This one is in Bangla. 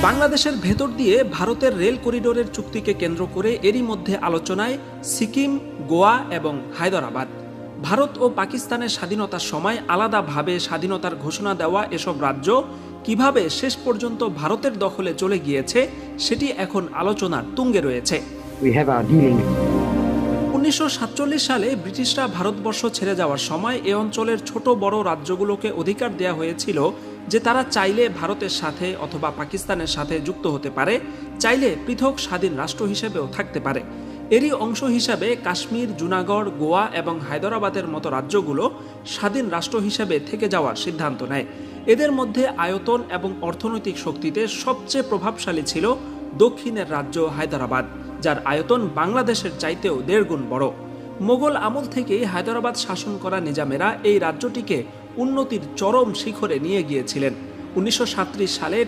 বাংলাদেশের ভেতর দিয়ে ভারতের রেল করিডোরের চুক্তিকে কেন্দ্র করে এরই মধ্যে আলোচনায় সিকিম, গোয়া এবং হায়দরাবাদ। ভারত ও পাকিস্তানের স্বাধীনতার সময় আলাদাভাবে স্বাধীনতার ঘোষণা দেওয়া এসব রাজ্য কিভাবে শেষ পর্যন্ত ভারতের দখলে চলে গিয়েছে সেটি এখন আলোচনার তুঙ্গে রয়েছে। 1947 সালে ব্রিটিশরা ভারতবর্ষ ছেড়ে যাওয়ার সময় এ অঞ্চলের ছোট বড় রাজ্যগুলোকে অধিকার দেওয়া হয়েছিল যে তারা চাইলে ভারতের সাথে অথবা পাকিস্তানের সাথে যুক্ত হতে পারে, চাইলে পৃথক স্বাধীন রাষ্ট্র হিসেবেও থাকতে পারে। এরই অংশ হিসাবে কাশ্মীর, জুনাগড়, গোয়া এবং হায়দরাবাদের মতো রাজ্যগুলো স্বাধীন রাষ্ট্র হিসেবে থেকে যাওয়ার সিদ্ধান্ত নেয়। এদের মধ্যে আয়তন এবং অর্থনৈতিক শক্তিতে সবচেয়ে প্রভাবশালী ছিল দক্ষিণের রাজ্য হায়দরাবাদ, যার আয়তন বাংলাদেশের চাইতেও 1.5 গুণ বড়। মোগল আমল থেকেই হায়দরাবাদ শাসন করা নিজামেরা এই রাজ্যটিকে উন্নতির চরম শিখরে নিয়ে গিয়েছিলেন। 1937 সালে